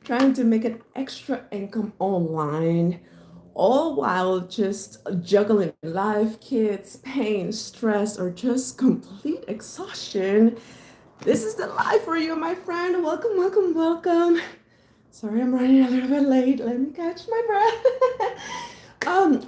trying to make an extra income online, all while just juggling life, kids, pain, stress, or just complete exhaustion. This is the life for you, my friend. Welcome, welcome, welcome. Sorry, I'm running a little bit late. Let me catch my breath.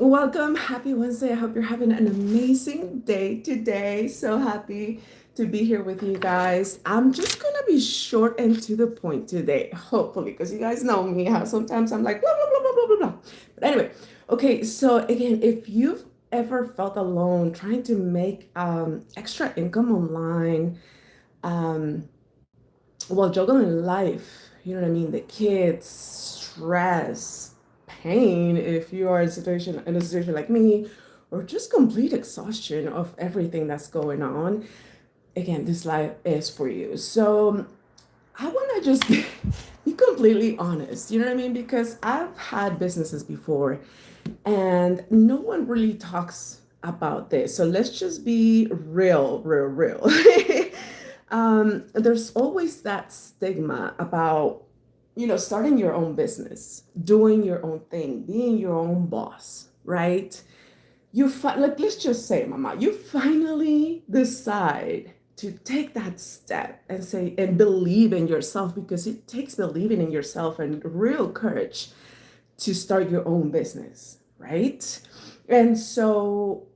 Welcome. Happy Wednesday. I hope you're having an amazing day today. So happy to be here with you guys. I'm just gonna be short and to the point today, hopefully, because you guys know me how sometimes I'm like blah blah blah blah blah blah blah. But anyway, okay. So again, if you've ever felt alone trying to make extra income online, um, while juggling life, you know what I mean? The kids, stress, pain, if you are in a situation like me, or just complete exhaustion of everything that's going on. Again, this life is for you. So I want to just be completely honest, you know what I mean? Because I've had businesses before and no one really talks about this. So let's just be real, real, real. There's always that stigma about, starting your own business, doing your own thing, being your own boss, right? Like, let's just say, Mama, you finally decide to take that step and say and believe in yourself, because it takes believing in yourself and real courage to start your own business, right? And so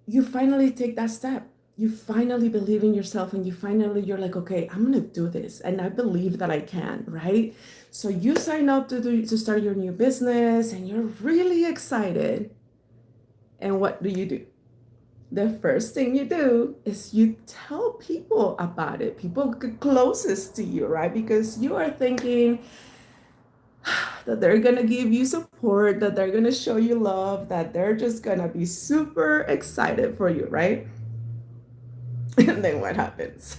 you finally take that step. You finally believe in yourself and you're like, okay, I'm gonna do this and I believe that I can, right? So you sign up to start your new business and you're really excited. And what do? The first thing you do is you tell people about it, people closest to you, right? Because you are thinking that they're gonna give you support, that they're gonna show you love, that they're just gonna be super excited for you, right? And then what happens?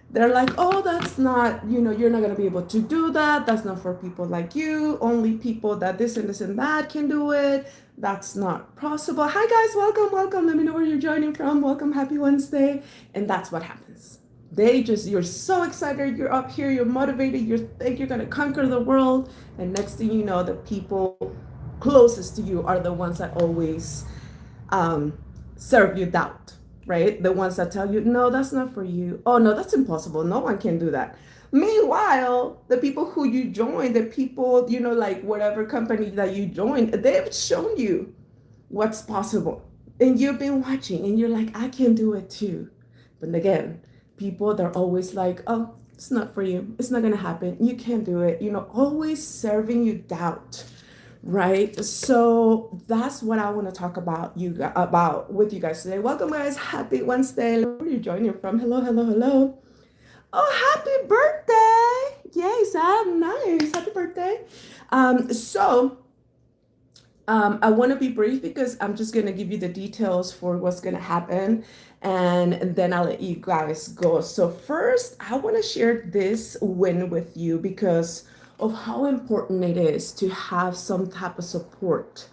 They're like, oh, that's not, you're not gonna be able to do that. That's not for people like you. Only people that this and that can do it. That's not possible. Hi guys, welcome, welcome. Let me know where you're joining from. Welcome, happy Wednesday. And that's what happens. You're so excited, you're up here, you're motivated, you think you're gonna conquer the world. And next thing you know, the people closest to you are the ones that always um, serve you doubt, right? The ones that tell you, no, that's not for you. Oh, no, that's impossible. No one can do that. Meanwhile, the people who you join, the people, like whatever company that you joined, they've shown you what's possible. And you've been watching and you're like, I can do it too. But again, people, they're always like, oh, it's not for you. It's not going to happen. You can't do it. Always serving you doubt, right? So that's what I want to talk about with you guys today. Welcome, guys. Happy Wednesday. Where are you joining from? Hello, hello, hello. Oh, happy birthday! Yay, Sam. Nice. Happy birthday. So I want to be brief because I'm just going to give you the details for what's going to happen and then I'll let you guys go. So, first, I want to share this win with you because of how important it is to have some type of support.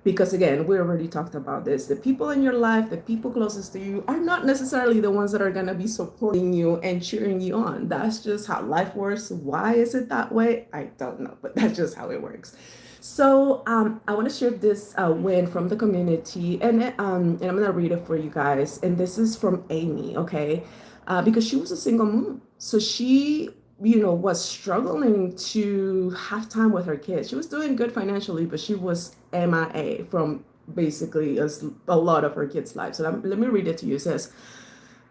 Because again, we already talked about this. The people in your life, the people closest to you, are not necessarily the ones that are going to be supporting you and cheering you on. That's just how life works. Why is it that way? I don't know, but that's just how it works. So I want to share this win from the community, and I'm gonna read it for you guys. And this is from Amy, okay? Because she was a single mom, so she, was struggling to have time with her kids. She was doing good financially, but she was MIA from basically a lot of her kids' lives. So let me read it to you. It says,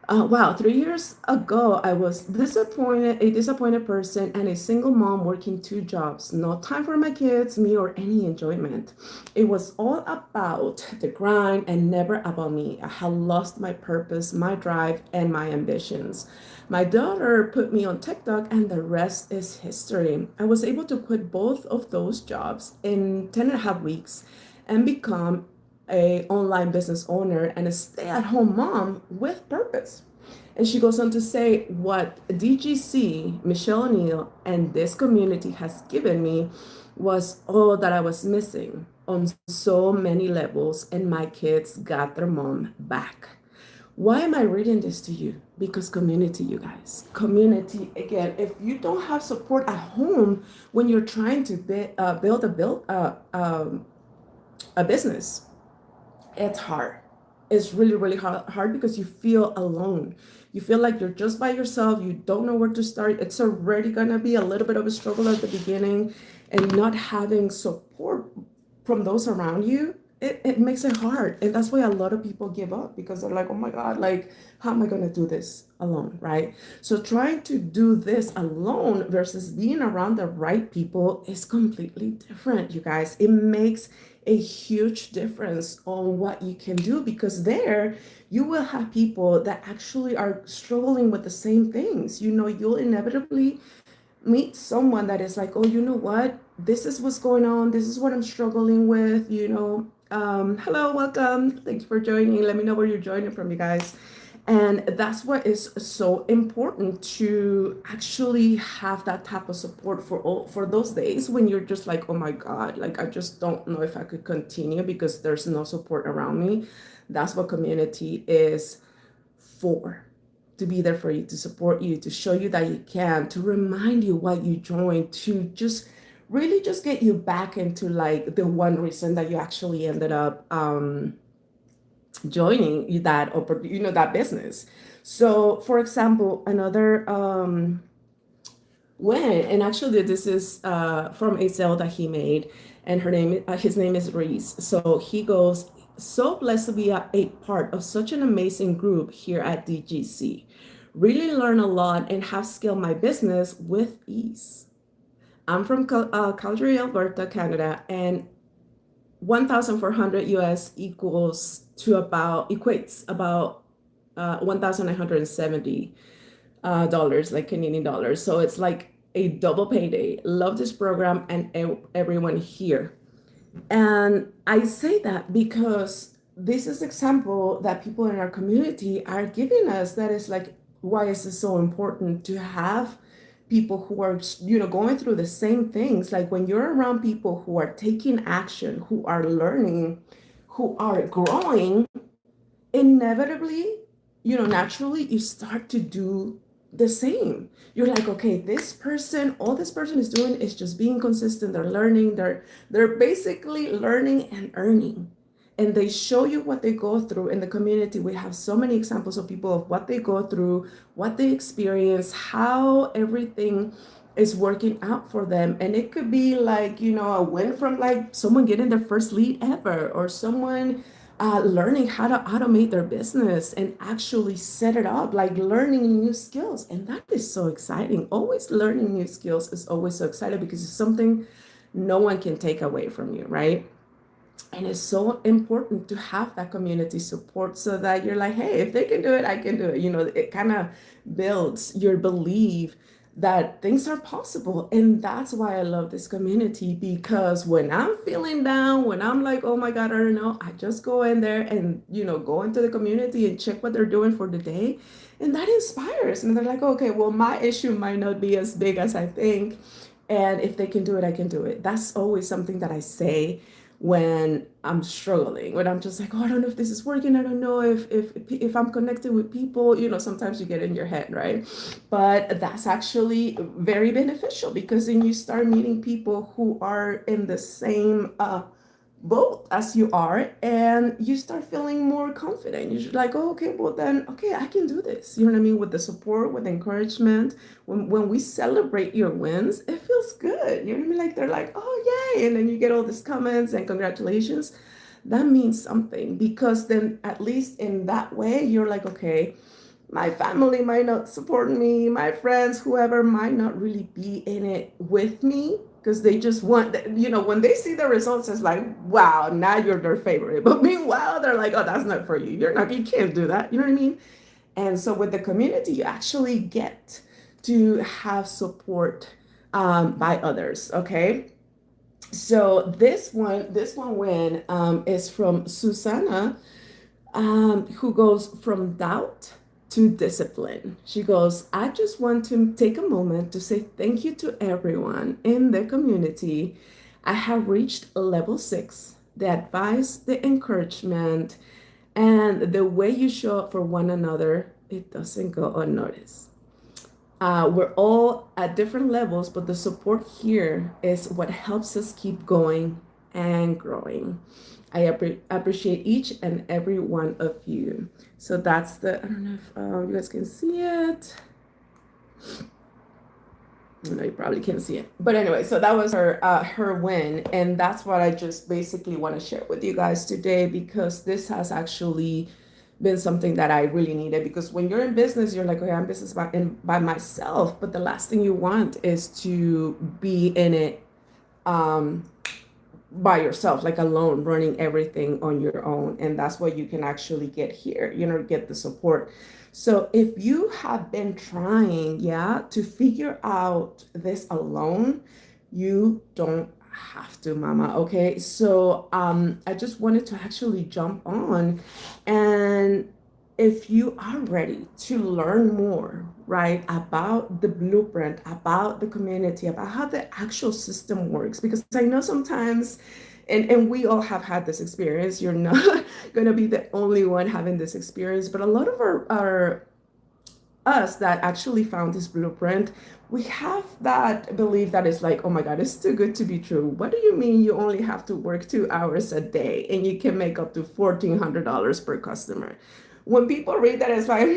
wow, 3 years ago, I was a disappointed person and a single mom working two jobs. No time for my kids, me, or any enjoyment. It was all about the grind and never about me. I had lost my purpose, my drive, and my ambitions. My daughter put me on TikTok, and the rest is history. I was able to quit both of those jobs in 10 and a half weeks and become a online business owner and a stay-at-home mom with purpose. And she goes on to say, what DGC, Michelle O'Neill, and this community has given me was all that I was missing on so many levels, and my kids got their mom back. Why am I reading this to you? Because community, you guys. Community, again, if you don't have support at home when you're trying to build a business, it's hard. It's really, really hard because you feel alone. You feel like you're just by yourself. You don't know where to start. It's already going to be a little bit of a struggle at the beginning, and not having support from those around you, it makes it hard. And that's why a lot of people give up, because they're like, oh my God, like, how am I going to do this alone? Right. So trying to do this alone versus being around the right people is completely different, you guys. It makes a huge difference on what you can do, because there you will have people that actually are struggling with the same things. You'll inevitably meet someone that is like, oh, you know what? This is what's going on. This is what I'm struggling with. Hello, welcome. Thank you for joining. Let me know where you're joining from, you guys. And that's what is so important, to actually have that type of support for those days when you're just like, oh my God, like I just don't know if I could continue because there's no support around me. That's what community is for, to be there for you, to support you, to show you that you can, to remind you why you joined, to just really just get you back into like the one reason that you actually ended up joining that business. So for example, another win, and actually this is from a sale that he made, and his name is Reese. So he goes, so blessed to be a part of such an amazing group here at DGC. Really learn a lot and have scaled my business with ease. I'm from Calgary, Alberta, Canada, and 1,400 US equates about 1,970 dollars, like Canadian dollars. So it's like a double payday. Love this program and everyone here. And I say that because this is example that people in our community are giving us, that is like, why is it so important to have people who are going through the same things? Like when you're around people who are taking action, who are learning, who are growing, inevitably, naturally you start to do the same. You're like, okay, all this person is doing is just being consistent. They're learning, they're basically learning and earning. And they show you what they go through. In the community, we have so many examples of people, of what they go through, what they experience, how everything is working out for them. And it could be like, a win from like someone getting their first lead ever, or someone learning how to automate their business and actually set it up, like learning new skills. And that is so exciting. Always learning new skills is always so exciting, because it's something no one can take away from you, right? And it's so important to have that community support, so that you're like, hey, if they can do it, I can do it. It kind of builds your belief that things are possible. And that's why I love this community, because when I'm feeling down, when I'm like, oh my God, I don't know, I just go in there and, go into the community and check what they're doing for the day. And that inspires me. They're like, okay, well, my issue might not be as big as I think. And if they can do it, I can do it. That's always something that I say when I'm struggling, when I'm just like, oh, I don't know if this is working. I don't know if I'm connected with people. Sometimes you get in your head, right? But that's actually very beneficial, because then you start meeting people who are in the same boat as you are, and you start feeling more confident. You're like, oh, okay, well then, okay, I can do this. You know what I mean? With the support, with encouragement, when we celebrate your wins, it feels good. You know what I mean? Like they're like, oh, yay. And then you get all these comments and congratulations. That means something, because then at least in that way, you're like, okay, my family might not support me, my friends, whoever might not really be in it with me, because they just want, when they see the results, it's like, wow, now you're their favorite. But meanwhile, they're like, oh, that's not for you. You can't do that. You know what I mean? And so with the community, you actually get to have support by others. Okay. So this one win is from Susanna, who goes from doubt to discipline. She goes, I just want to take a moment to say thank you to everyone in the community. I have reached level 6. The advice, the encouragement, And the way you show up for one another, it doesn't go unnoticed. We're all at different levels, but the support here is what helps us keep going and growing. I appreciate each and every one of you. So that's the, I don't know if you guys can see it. No, you probably can't see it. But anyway, so that was her win. And that's what I just basically want to share with you guys today, because this has actually been something that I really needed. Because when you're in business, you're like, okay, I'm business by myself. But the last thing you want is to be in it um, by yourself, like alone, running everything on your own. And that's what you can actually get here, get the support. So if you have been trying, yeah, to figure out this alone, you don't have to, mama. Okay. So I just wanted to actually jump on, and if you are ready to learn more, right, about the blueprint, about the community, about how the actual system works, because I know sometimes, and we all have had this experience, you're not going to be the only one having this experience, but a lot of our us that actually found this blueprint, we have that belief that it's like, oh my God, it's too good to be true. What do you mean you only have to work 2 hours a day and you can make up to $1,400 per customer? When people read that, it's like,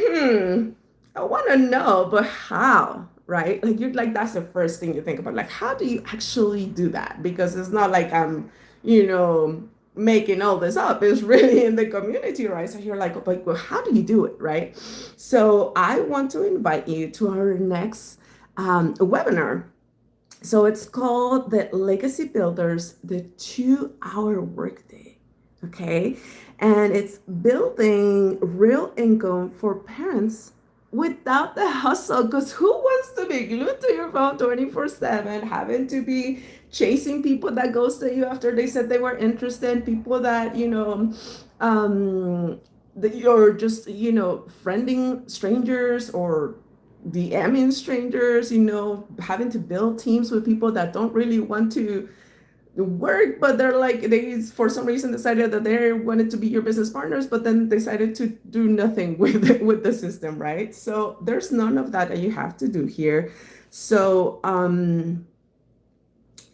I want to know, but how? Right? Like you're like, that's the first thing you think about. Like, how do you actually do that? Because it's not like I'm, you know, making all this up. It's really in the community, right? So you're like, well, how do you do it, right? So I want to invite you to our next webinar. So it's called the Legacy Builders, the 2-hour workday. Okay. And it's building real income for parents without the hustle. Because who wants to be glued to your phone 24/7, having to be chasing people that ghosted you after they said they were interested, people that, that you're just, friending strangers or DMing strangers, having to build teams with people that don't really want to work, but they're like, they for some reason decided that they wanted to be your business partners, but then decided to do nothing with the system, right? So there's none of that you have to do here. So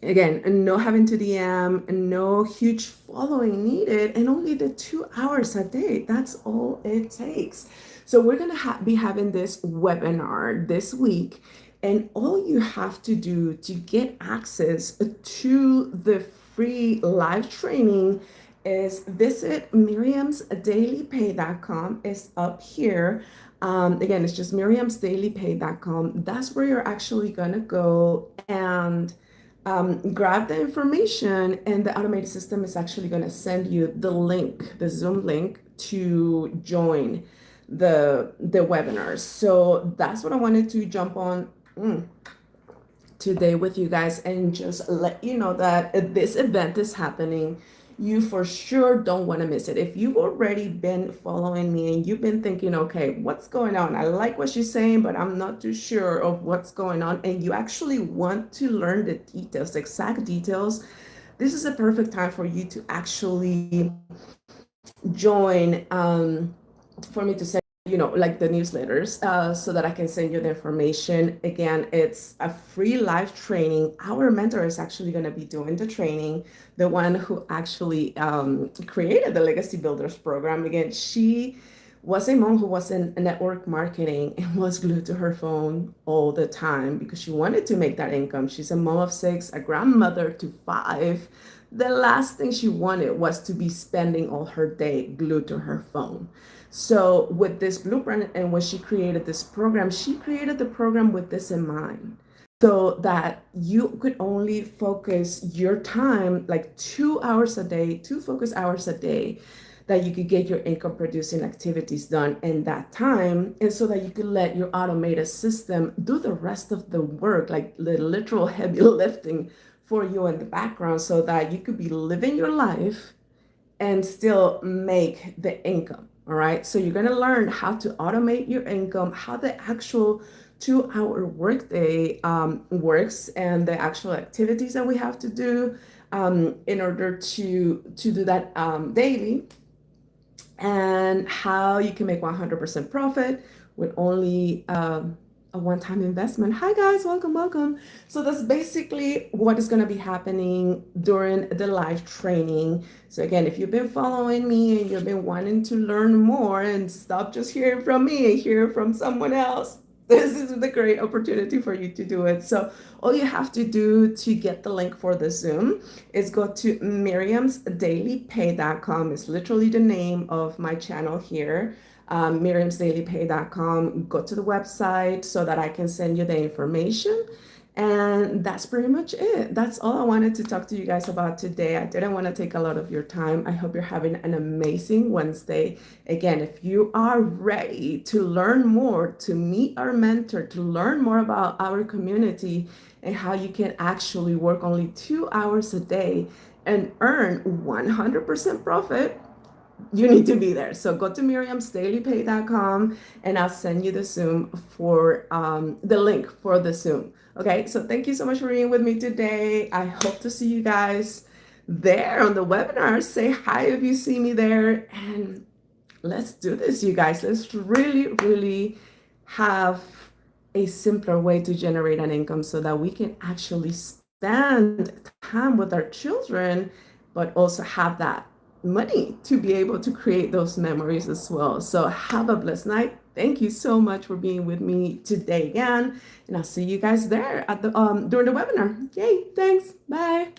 again, no having to DM, no huge following needed, and only the 2 hours a day. That's all it takes. So we're going to be having this webinar this week, and all you have to do to get access to the free live training is visit miriamsdailypay.com. It's up here. Again, it's just miriamsdailypay.com. That's where you're actually going to go and grab the information, and the automated system is actually going to send you the link, the Zoom link, to join the webinars. So that's what I wanted to jump on today with you guys, and just let you know that this event is happening. You for sure don't want to miss it. If you've already been following me and you've been thinking, okay, what's going on? I like what she's saying, but I'm not too sure of what's going on, and you actually want to learn the details, the exact details, this is a perfect time for you to actually join, for me to send, like the newsletters, so that I can send you the information. Again, it's a free live training. Our mentor is actually going to be doing the training, the one who actually created the Legacy Builders program. Again, she was a mom who was in network marketing and was glued to her phone all the time because she wanted to make that income. She's a mom of 6, a grandmother to 5. The last thing she wanted was to be spending all her day glued to her phone. So with this blueprint, and when she created this program, she created the program with this in mind, so that you could only focus your time, like 2 hours a day, 2 focus hours a day, that you could get your income producing activities done in that time, and so that you could let your automated system do the rest of the work, like the literal heavy lifting for you in the background, so that you could be living your life and still make the income. All right. So you're going to learn how to automate your income, how the actual 2-hour workday works, and the actual activities that we have to do in order to do that daily. and how you can make 100% profit with only a one-time investment. Hi guys, welcome, welcome. So that's basically what is going to be happening during the live training. So again, if you've been following me and you've been wanting to learn more and stop just hearing from me and hear from someone else, this is the great opportunity for you to do it. So all you have to do to get the link for the Zoom is go to miriamsdailypay.com. It's literally the name of my channel here. miriamsdailypay.com. Go to the website so that I can send you the information. And that's pretty much it. That's all I wanted to talk to you guys about today. I didn't want to take a lot of your time. I hope you're having an amazing Wednesday. Again, if you are ready to learn more, to meet our mentor, to learn more about our community and how you can actually work only 2 hours a day and earn 100% profit, you need to be there. So go to miriamsdailypay.com and I'll send you the Zoom for the link for the Zoom. Okay, so thank you so much for being with me today. I hope to see you guys there on the webinar. Say hi if you see me there, and let's do this, you guys. Let's really, really have a simpler way to generate an income so that we can actually spend time with our children, but also have that money to be able to create those memories as well. So have a blessed night. Thank you so much for being with me today again, and I'll see you guys there at the during the webinar. Yay! Thanks. Bye.